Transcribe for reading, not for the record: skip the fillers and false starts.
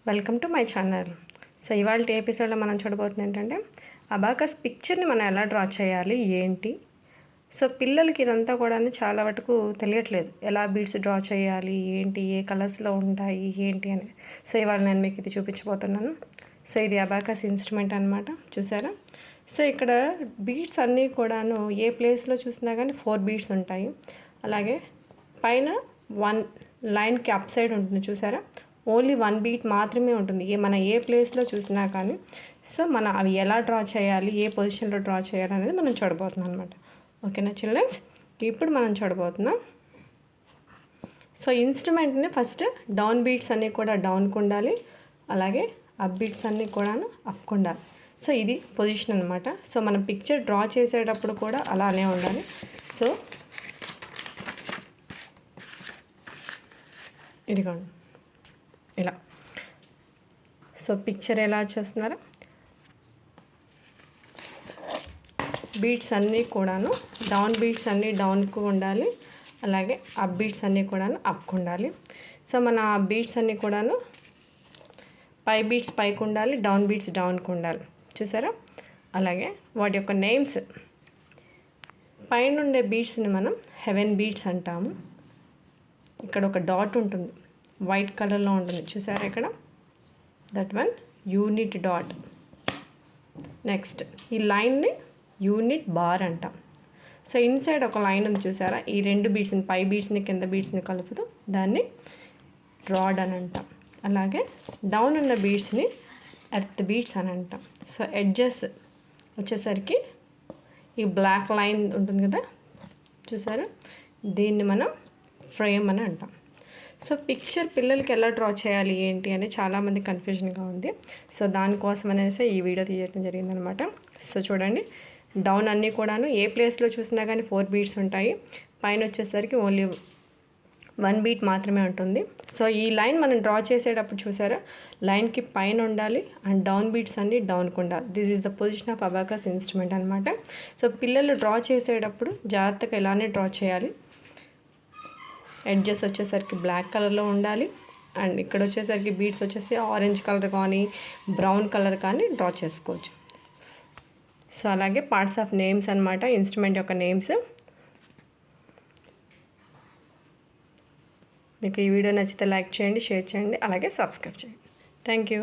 Welcome to my channel. So ఇవాళ ఎపిసోడ్లో మనం చూడబోతుంది ఏంటంటే అబాకస్ పిక్చర్ని మనం ఎలా డ్రా చేయాలి ఏంటి. సో పిల్లలకి ఇదంతా కూడా చాలా వరకు తెలియట్లేదు, ఎలా బీడ్స్ డ్రా చేయాలి ఏంటి, ఏ కలర్స్లో ఉంటాయి ఏంటి అని. సో ఇవాళ నేను మీకు ఇది చూపించబోతున్నాను. సో ఇది అబాకస్ ఇన్స్ట్రుమెంట్ అనమాట, చూసారా. సో ఇక్కడ బీడ్స్ అన్నీ కూడాను ఏ ప్లేస్లో చూసినా కానీ 4 బీడ్స్ ఉంటాయి. అలాగే పైన 1 లైన్కి అప్ సైడ్ ఉంటుంది, చూసారా. ఓన్లీ 1 బీట్ మాత్రమే ఉంటుంది మన ఏ ప్లేస్లో చూసినా కానీ. సో మనం అవి ఎలా డ్రా చేయాలి, ఏ పొజిషన్లో డ్రా చేయాలి అనేది మనం చూడబోతున్నాం అనమాట. ఓకేనా చిల్డ్రన్స్, ఇప్పుడు మనం చూడబోతున్నాం. సో ఇన్స్ట్రుమెంట్ని ఫస్ట్ డౌన్ బీట్స్ అన్నీ కూడా డౌన్కి ఉండాలి, అలాగే అప్ బీట్స్ అన్నీ కూడా అప్కి ఉండాలి. సో ఇది పొజిషన్ అనమాట. సో మనం పిక్చర్ డ్రా చేసేటప్పుడు కూడా అలానే ఉండాలి. సో ఇదిగోండి ఇలా. సో పిక్చర్ ఎలా చేస్తున్నారా, బీట్స్ అన్నీ కూడాను డౌన్ బీట్స్ అన్నీ డౌన్కు ఉండాలి, అలాగే అప్ బీట్స్ అన్నీ కూడాను అప్కు ఉండాలి. సో మన బీట్స్ అన్నీ కూడాను పై బీట్స్ పైకి ఉండాలి, డౌన్ బీట్స్ డౌన్కు ఉండాలి, చూసారా. అలాగే వాటి యొక్క నేమ్స్, పైన ఉండే బీట్స్ని మనం హెవెన్ బీట్స్ అంటాము. ఇక్కడ ఒక డాట్ ఉంటుంది, వైట్ కలర్లో ఉంటుంది, చూసారా ఇక్కడ, that one unit dot. Next ఈ లైన్ని యూనిట్ బార్ అంటాం. సో ఇన్సైడ్ ఒక లైన్ ఉంది, చూసారా. ఈ 2 బీట్స్ని, పై బీట్స్ని కింద బీట్స్ని కలుపుతూ దాన్ని రాడ్ అని అంటాం. అలాగే డౌన్ ఉన్న బీట్స్ని ఎర్త్ బీట్స్ అని అంటాం. సో ఎడ్జెస్ వచ్చేసరికి ఈ బ్లాక్ లైన్ ఉంటుంది కదా, చూసారా, దీన్ని మనం ఫ్రేమ్ అని అంటాం. సో పిక్చర్ పిల్లలకి ఎలా డ్రా చేయాలి ఏంటి అని చాలామంది కన్ఫ్యూజన్గా ఉంది. సో దానికోసం అనేసి ఈ వీడియో తీయడం జరిగిందనమాట. సో చూడండి, డౌన్ అన్నీ కూడాను ఏ ప్లేస్లో చూసినా కానీ 4 బీట్స్ ఉంటాయి, పైన వచ్చేసరికి ఓన్లీ 1 బీట్ మాత్రమే ఉంటుంది. సో ఈ లైన్ మనం డ్రా చేసేటప్పుడు చూసారా, లైన్కి పైన ఉండాలి అండ్ డౌన్ బీట్స్ అన్నీ డౌన్కి ఉండాలి. This is the position of abacus instrument అనమాట. సో పిల్లలు డ్రా చేసేటప్పుడు జాగ్రత్తగా ఇలానే డ్రా చేయాలి. ఎడ్జెస్ వచ్చేసరికి బ్లాక్ కలర్లో ఉండాలి, అండ్ ఇక్కడ వచ్చేసరికి బీడ్స్ వచ్చేసి ఆరెంజ్ కలర్ కానీ బ్రౌన్ కలర్ కానీ డ్రా చేసుకోవచ్చు. సో అలాగే పార్ట్స్ ఆఫ్ నేమ్స్ అనమాట, ఇన్స్ట్రుమెంట్ యొక్క నేమ్స్. మీకు ఈ వీడియో నచ్చితే లైక్ చేయండి, షేర్ చేయండి, అలాగే సబ్స్క్రైబ్ చేయండి. Thank you.